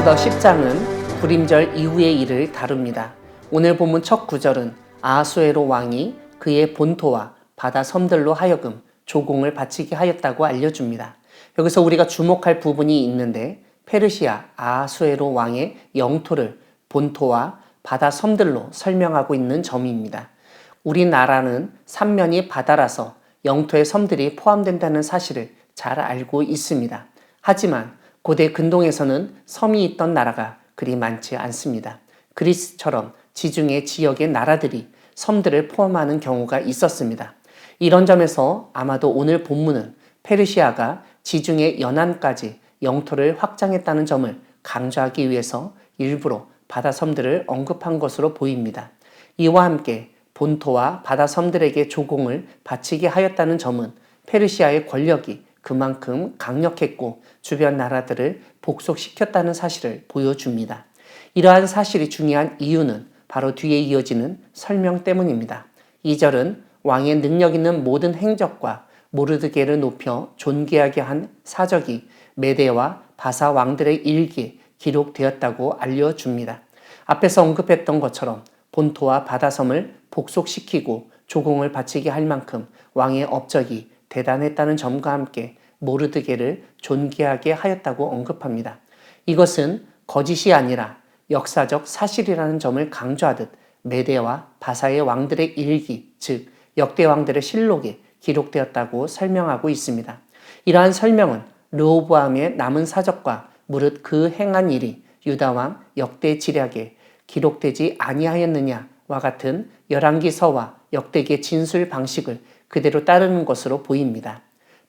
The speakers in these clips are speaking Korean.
에스더 10장은 불임절 이후의 일을 다룹니다. 오늘 본문 첫 구절은 아하수에로 왕이 그의 본토와 바다 섬들로 하여금 조공을 바치게 하였다고 알려줍니다. 여기서 우리가 주목할 부분이 있는데 페르시아 아하수에로 왕의 영토를 본토와 바다 섬들로 설명하고 있는 점입니다. 우리나라는 삼면이 바다라서 영토의 섬들이 포함된다는 사실을 잘 알고 있습니다. 하지만 고대 근동에서는 섬이 있던 나라가 그리 많지 않습니다. 그리스처럼 지중해 지역의 나라들이 섬들을 포함하는 경우가 있었습니다. 이런 점에서 아마도 오늘 본문은 페르시아가 지중해 연안까지 영토를 확장했다는 점을 강조하기 위해서 일부러 바다 섬들을 언급한 것으로 보입니다. 이와 함께 본토와 바다 섬들에게 조공을 바치게 하였다는 점은 페르시아의 권력이 그만큼 강력했고 주변 나라들을 복속시켰다는 사실을 보여줍니다. 이러한 사실이 중요한 이유는 바로 뒤에 이어지는 설명 때문입니다. 2절은 왕의 능력 있는 모든 행적과 모르드게를 높여 존귀하게 한 사적이 메대와 바사 왕들의 일기에 기록되었다고 알려줍니다. 앞에서 언급했던 것처럼 본토와 바다섬을 복속시키고 조공을 바치게 할 만큼 왕의 업적이 대단했다는 점과 함께 모르드게를 존귀하게 하였다고 언급합니다. 이것은 거짓이 아니라 역사적 사실이라는 점을 강조하듯 메대와 바사의 왕들의 일기, 즉 역대 왕들의 실록에 기록되었다고 설명하고 있습니다. 이러한 설명은 르호보암의 남은 사적과 무릇 그 행한 일이 유다왕 역대 지략에 기록되지 아니하였느냐와 같은 열왕기서와 역대기의 진술 방식을 그대로 따르는 것으로 보입니다.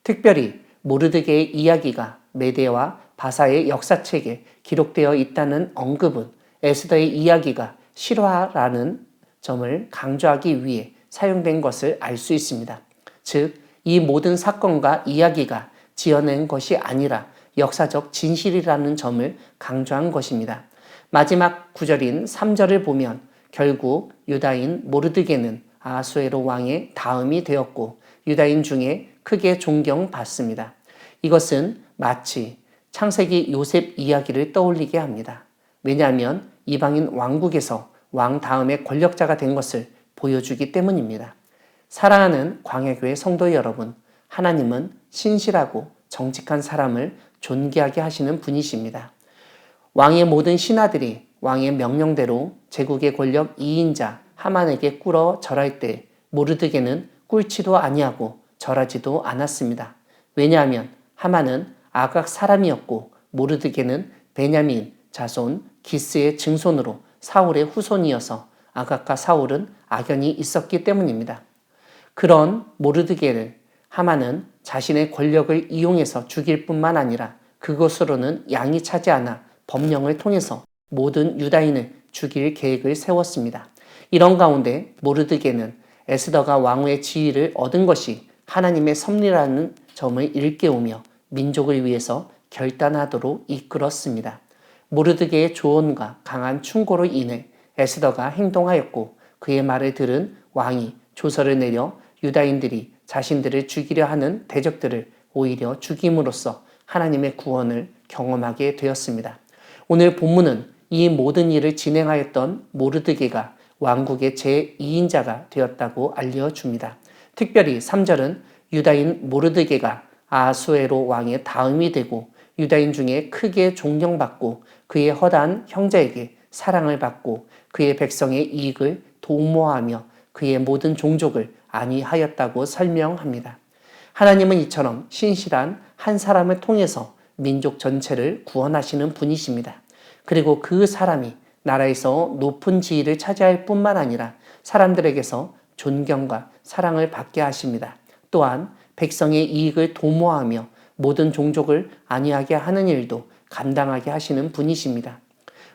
특별히 모르드게의 이야기가 메대와 바사의 역사책에 기록되어 있다는 언급은 에스더의 이야기가 실화라는 점을 강조하기 위해 사용된 것을 알 수 있습니다. 즉, 이 모든 사건과 이야기가 지어낸 것이 아니라 역사적 진실이라는 점을 강조한 것입니다. 마지막 구절인 3절을 보면 결국 유다인 모르드게는 아하수에로 왕의 다음이 되었고 유다인 중에 크게 존경받습니다. 이것은 마치 창세기 요셉 이야기를 떠올리게 합니다. 왜냐하면 이방인 왕국에서 왕 다음의 권력자가 된 것을 보여주기 때문입니다. 사랑하는 광야교회 성도 여러분, 하나님은 신실하고 정직한 사람을 존귀하게 하시는 분이십니다. 왕의 모든 신하들이 왕의 명령대로 제국의 권력 2인자 하만에게 꿇어 절할 때 모르드게는 꿇지도 아니하고 절하지도 않았습니다. 왜냐하면 하만은 아각 사람이었고 모르드게는 베냐민 자손 기스의 증손으로 사울의 후손이어서 아각과 사울은 악연이 있었기 때문입니다. 그런 모르드게를 하만은 자신의 권력을 이용해서 죽일 뿐만 아니라 그것으로는 양이 차지 않아 법령을 통해서 모든 유다인을 죽일 계획을 세웠습니다. 이런 가운데 모르드게는 에스더가 왕후의 지위를 얻은 것이 하나님의 섭리라는 점을 일깨우며 민족을 위해서 결단하도록 이끌었습니다. 모르드게의 조언과 강한 충고로 인해 에스더가 행동하였고 그의 말을 들은 왕이 조서를 내려 유다인들이 자신들을 죽이려 하는 대적들을 오히려 죽임으로써 하나님의 구원을 경험하게 되었습니다. 오늘 본문은 이 모든 일을 진행하였던 모르드게가 왕국의 제2인자가 되었다고 알려줍니다. 특별히 3절은 유다인 모르드게가 아하수에로 왕의 다음이 되고 유다인 중에 크게 존경받고 그의 허다한 형제에게 사랑을 받고 그의 백성의 이익을 도모하며 그의 모든 종족을 안위하였다고 설명합니다. 하나님은 이처럼 신실한 한 사람을 통해서 민족 전체를 구원하시는 분이십니다. 그리고 그 사람이 나라에서 높은 지위를 차지할 뿐만 아니라 사람들에게서 존경과 사랑을 받게 하십니다. 또한 백성의 이익을 도모하며 모든 종족을 안위하게 하는 일도 감당하게 하시는 분이십니다.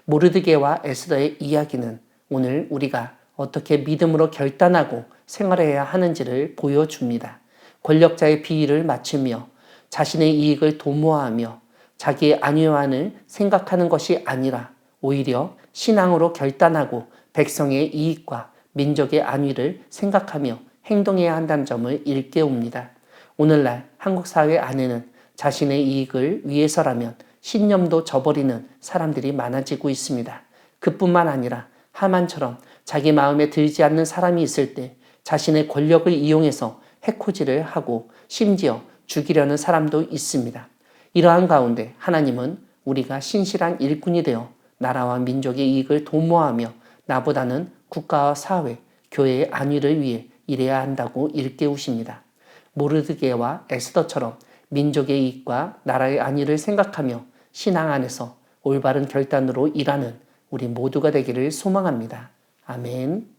모르드게와 에스더의 이야기는 오늘 우리가 어떻게 믿음으로 결단하고 생활해야 하는지를 보여줍니다. 권력자의 비위를 맞추며 자신의 이익을 도모하며 자기의 안위만을 생각하는 것이 아니라 오히려 신앙으로 결단하고 백성의 이익과 민족의 안위를 생각하며 행동해야 한다는 점을 일깨웁니다. 오늘날 한국 사회 안에는 자신의 이익을 위해서라면 신념도 저버리는 사람들이 많아지고 있습니다. 그뿐만 아니라 하만처럼 자기 마음에 들지 않는 사람이 있을 때 자신의 권력을 이용해서 해코지를 하고 심지어 죽이려는 사람도 있습니다. 이러한 가운데 하나님은 우리가 신실한 일꾼이 되어 나라와 민족의 이익을 도모하며 나보다는 국가와 사회, 교회의 안위를 위해 일해야 한다고 일깨우십니다. 모르드게와 에스더처럼 민족의 이익과 나라의 안위를 생각하며 신앙 안에서 올바른 결단으로 일하는 우리 모두가 되기를 소망합니다. 아멘.